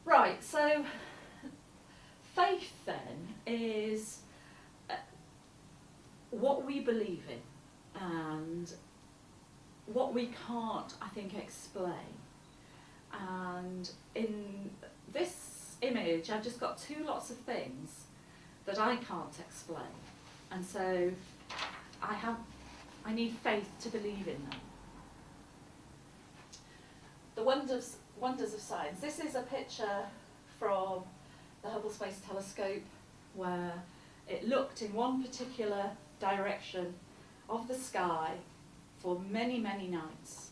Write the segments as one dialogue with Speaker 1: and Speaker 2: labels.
Speaker 1: Right, so faith then is what we believe in and what we can't, I think, explain. And in this image, I've just got two lots of things that I can't explain. And so I need faith to believe in them. The wonders of science. This is a picture from the Hubble Space Telescope where it looked in one particular direction of the sky for many, many nights,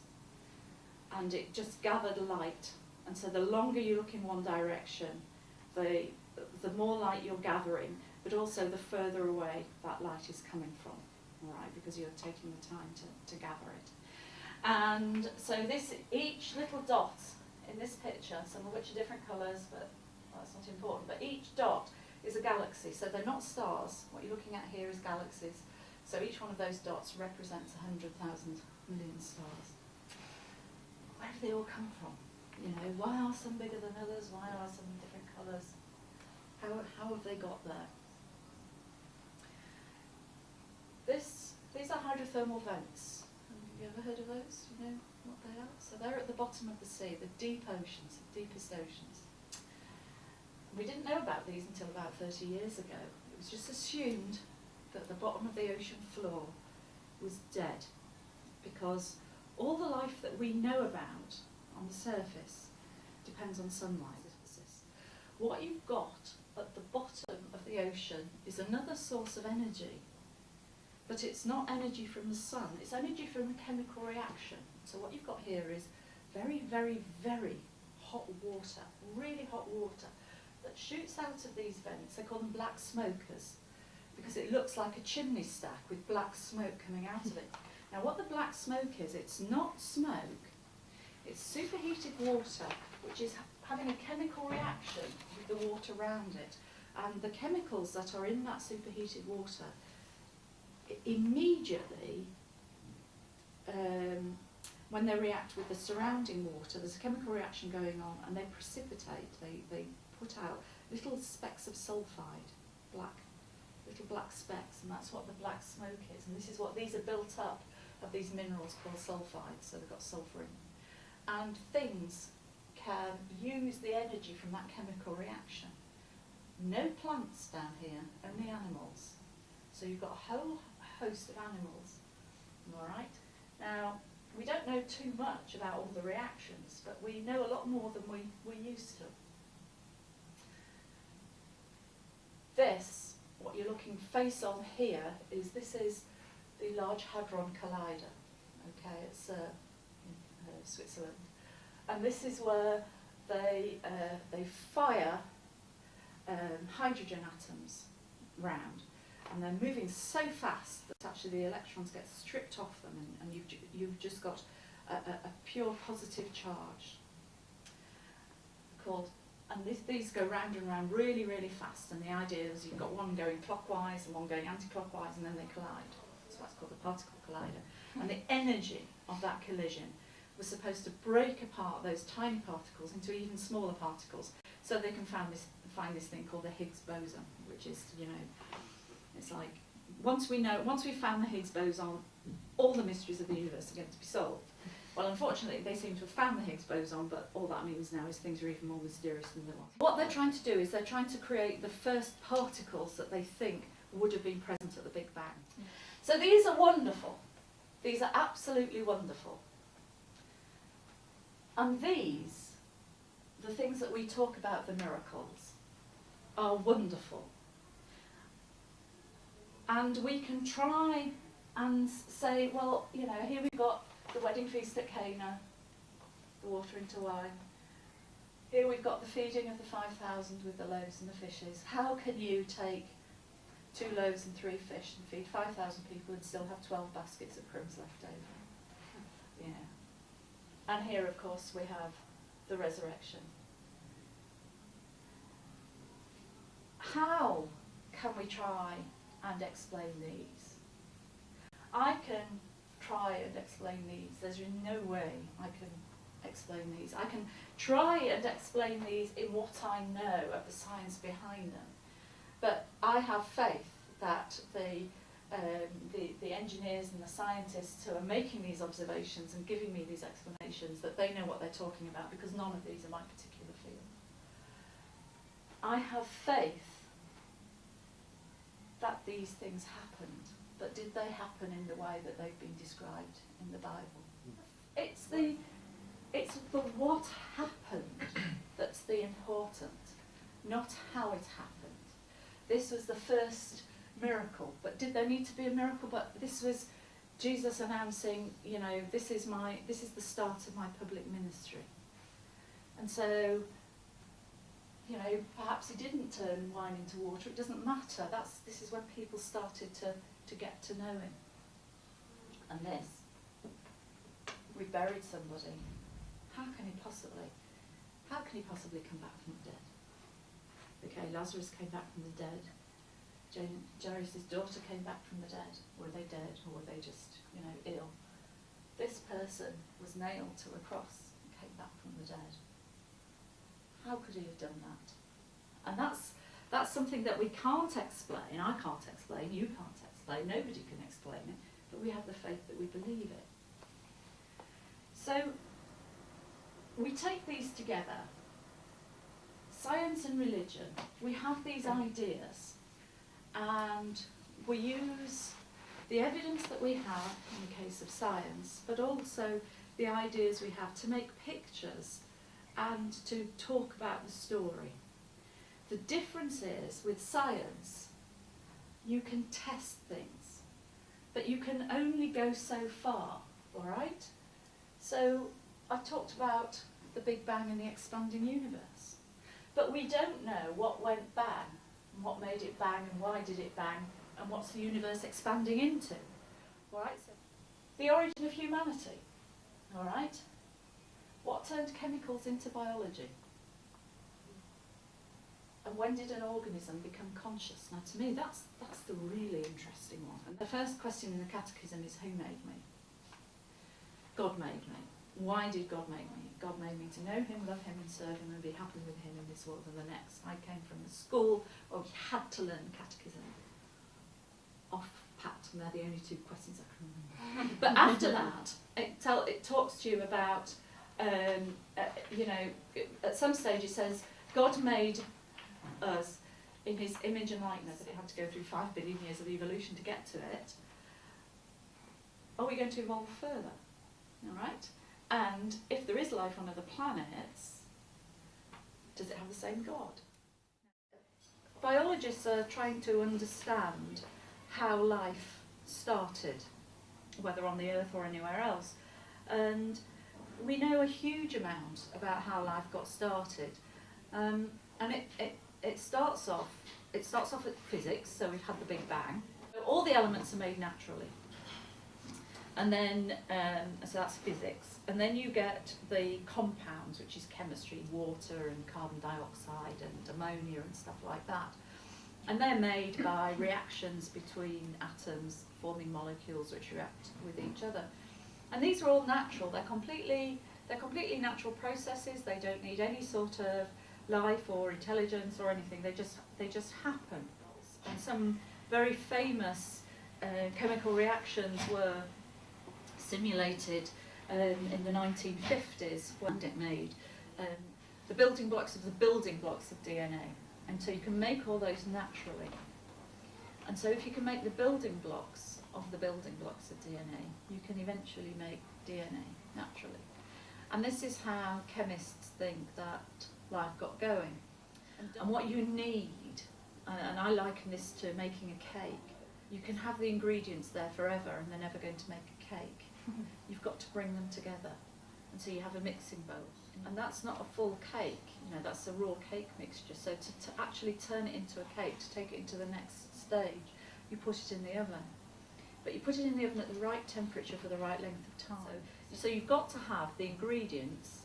Speaker 1: and it just gathered light. And so the longer you look in one direction, the more light you're gathering, but also the further away that light is coming from, all right, because you're taking the time to gather it. And so each little dot in this picture, some of which are different colours, but that's not important, but each dot is a galaxy, so they're not stars. What you're looking at here is galaxies. So each one of those dots represents 100,000 million stars. Where have they all come from? You know, why are some bigger than others? Why are some in different colours? How have they got there? These are hydrothermal vents. Have you ever heard of those? Do you know what they are? So they're at the bottom of the sea, the deep oceans, the deepest oceans. We didn't know about these until about 30 years ago. It was just assumed that the bottom of the ocean floor was dead because all the life that we know about on the surface depends on sunlight. What you've got at the bottom of the ocean is another source of energy, but it's not energy from the sun, it's energy from a chemical reaction. So what you've got here is very, very, very hot water, really hot water, that shoots out of these vents. They call them black smokers, because it looks like a chimney stack with black smoke coming out of it. Now what the black smoke is, it's not smoke, it's superheated water, which is having a chemical reaction with the water around it. And the chemicals that are in that superheated water immediately, when they react with the surrounding water, there's a chemical reaction going on and they precipitate, they put out little specks of sulfide, little black specks, and that's what the black smoke is. And this is what these are built up of, these minerals called sulfides, so they've got sulfur in them. And things can use the energy from that chemical reaction. No plants down here, only animals. So you've got a whole host of animals, all right? Now, we don't know too much about all the reactions, but we know a lot more than we're used to. This, what you're looking face on here, this is the Large Hadron Collider. Okay, it's in Switzerland. And this is where they fire hydrogen atoms round, and they're moving so fast that actually the electrons get stripped off them, and you've just got a pure positive charge. And these go round and round really, really fast, and the idea is you've got one going clockwise and one going anti-clockwise, and then they collide. So that's called the particle collider. And the energy of that collision was supposed to break apart those tiny particles into even smaller particles, so they can find this thing called the Higgs boson, which is, you know, it's like once we've found the Higgs boson, all the mysteries of the universe are going to be solved. Well, unfortunately, they seem to have found the Higgs boson, but all that means now is things are even more mysterious than they were. What they're trying to do is they're trying to create the first particles that they think would have been present at the Big Bang. So these are wonderful. These are absolutely wonderful. And these, the things that we talk about, the miracles, are wonderful. And we can try and say, well, you know, here we've got the wedding feast at Cana, the water into wine. Here we've got the feeding of the 5,000 with the loaves and the fishes. How can you take 2 loaves and 3 fish and feed 5,000 people and still have 12 baskets of crumbs left over? Yeah. And here, of course, we have the resurrection. How can we try and explain these? I can try and explain these. There's no way I can explain these. I can try and explain these in what I know of the science behind them. But I have faith that the engineers and the scientists who are making these observations and giving me these explanations, that they know what they're talking about, because none of these are my particular field. I have faith that these things happened, but did they happen in the way that they've been described in the Bible? It's the what happened that's the important, not how it happened. This was the first miracle, but did there need to be a miracle? But this was Jesus announcing, you know, this is the start of my public ministry. And so, you know, perhaps he didn't turn wine into water. It doesn't matter. This is when people started to get to know him. And this, we buried somebody. How can he possibly come back from the dead? Okay, Lazarus came back from the dead. Jairus' daughter came back from the dead. Were they dead, or were they just, you know, ill? This person was nailed to a cross and came back from the dead. How could he have done that? And that's something that we can't explain. I can't explain. You can't explain. Nobody can explain it. But we have the faith that we believe it. So we take these together. Science and religion. We have these ideas. And we use the evidence that we have in the case of science, but also the ideas we have to make pictures and to talk about the story. The difference is, with science, you can test things, but you can only go so far, all right? So I talked about the Big Bang and the expanding universe, but we don't know what went bang, and what made it bang, and why did it bang, and what's the universe expanding into. All right, so the origin of humanity. All right, what turned chemicals into biology? And when did an organism become conscious? Now, to me, that's the really interesting one. And the first question in the Catechism is, who made me? God made me. Why did God make me? God made me to know him, love him and serve him and be happy with him in this world and the next. I came from a school where we had to learn catechism. Off pat, and they're the only two questions I can remember. But after that, it talks to you about, you know, at some stage it says, God made us in his image and likeness. It had to go through 5 billion years of evolution to get to it. Are we going to evolve further? All right? And if there is life on other planets, does it have the same God? Biologists are trying to understand how life started, whether on the Earth or anywhere else. And we know a huge amount about how life got started. And it starts off with physics, so we've had the Big Bang. All the elements are made naturally. And then, so that's physics. And then you get the compounds, which is chemistry, water and carbon dioxide and ammonia and stuff like that. And they're made by reactions between atoms forming molecules which react with each other. And these are all natural. They're completely natural processes. They don't need any sort of life or intelligence or anything. They just happen. And some very famous chemical reactions were simulated in the 1950s when it made the building blocks of DNA. And so you can make all those naturally. And so if you can make the building blocks of the building blocks of DNA, you can eventually make DNA naturally. And this is how chemists think that life got going. And what you need, and I liken this to making a cake, you can have the ingredients there forever and they're never going to make a cake. You've got to bring them together. And so you have a mixing bowl. And that's not a full cake, you know, that's a raw cake mixture. So to actually turn it into a cake, to take it into the next stage, you put it in the oven. But you put it in the oven at the right temperature for the right length of time. So you've got to have the ingredients,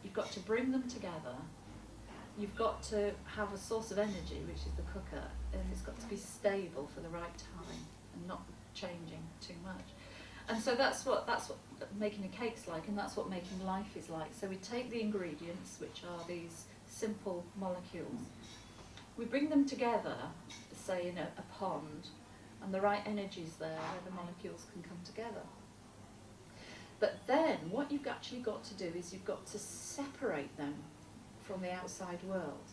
Speaker 1: you've got to bring them together, you've got to have a source of energy, which is the cooker, and it's got to be stable for the right time and not changing too much. And so that's what making a cake's like, and that's what making life is like. So we take the ingredients, which are these simple molecules, we bring them together, say in a pond, and the right energy's there where the molecules can come together. But then what you've actually got to do is you've got to separate them from the outside world.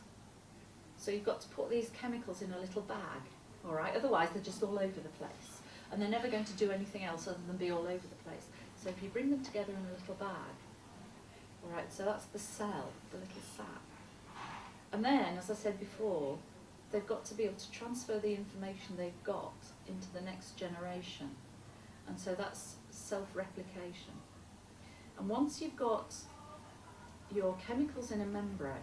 Speaker 1: So you've got to put these chemicals in a little bag, all right? Otherwise they're just all over the place. And they're never going to do anything else other than be all over the place. So if you bring them together in a little bag, all right, so that's the cell, the little sac. And then, as I said before, they've got to be able to transfer the information they've got into the next generation. And so that's self-replication. And once you've got your chemicals in a membrane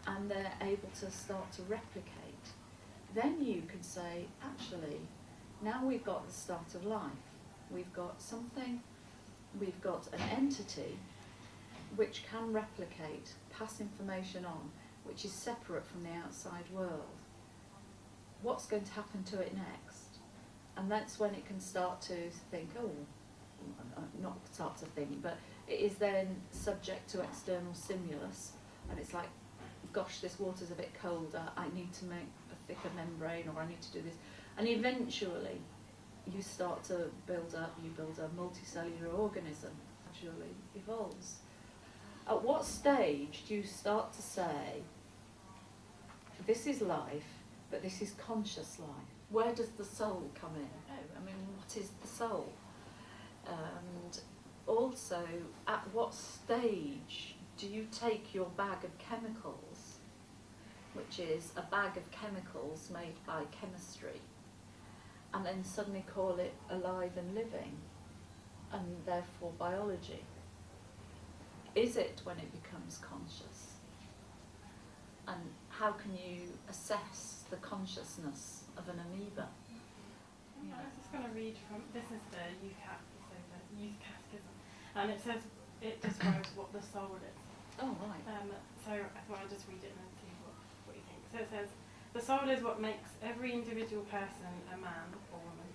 Speaker 1: and they're able to start to replicate, then you can say, actually, now we've got the start of life. We've got something, we've got an entity which can replicate, pass information on, which is separate from the outside world. What's going to happen to it next? And that's when it can start to think, oh, not start to think, but it is then subject to external stimulus, and it's like, gosh, this water's a bit colder, I need to make a thicker membrane, or I need to do this. And eventually, you start to build a multicellular organism, gradually evolves. At what stage do you start to say, this is life, but this is conscious life? Where does the soul come in? Oh, I mean, what is the soul? And also, at what stage do you take your bag of chemicals, which is a bag of chemicals made by chemistry, and then suddenly call it alive and living, and therefore biology? Is it when it becomes conscious? And how can you assess the consciousness of an amoeba?
Speaker 2: I was just going to read from, this is the Youth Catechesis, and it says, it describes what the soul is.
Speaker 1: Oh, right.
Speaker 2: So I thought I'd just read it and see what you think. So it says, the soul is what makes every individual person a man or woman,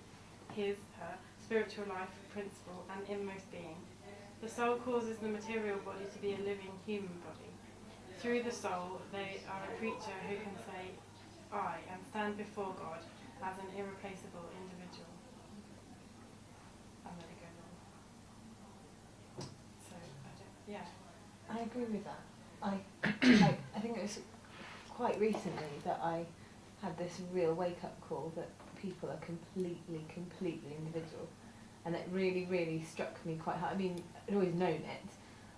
Speaker 2: his, her, spiritual life, principle, and inmost being. The soul causes the material body to be a living human body. Through the soul, they are a creature who can say, I, and stand before God as an irreplaceable individual. And then it goes on. So,
Speaker 3: I agree with that. I think it was quite recently that I had this real wake-up call that people are completely individual. And it really, really struck me quite hard. I mean, I'd always known it,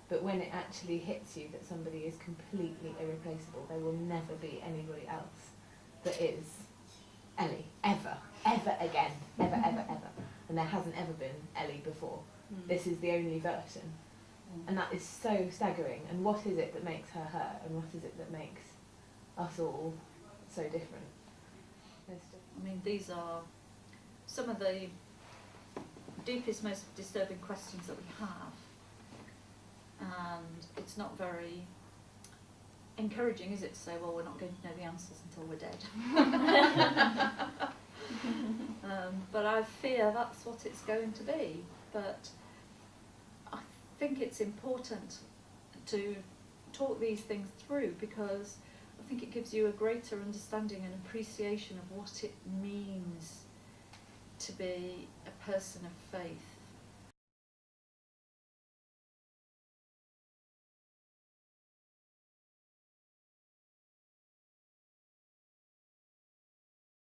Speaker 3: but when it actually hits you that somebody is completely irreplaceable, there will never be anybody else that is Ellie, ever again, ever. And there hasn't ever been Ellie before. This is the only version. And that is so staggering. And what is it that makes her her, and what is it that makes us all so different?
Speaker 1: I mean, these are some of the deepest, most disturbing questions that we have, and it's not very encouraging, is it, to say, well, we're not going to know the answers until we're dead. But I fear that's what it's going to be. But I think it's important to talk these things through, because I think it gives you a greater understanding and appreciation of what it means to be a person of faith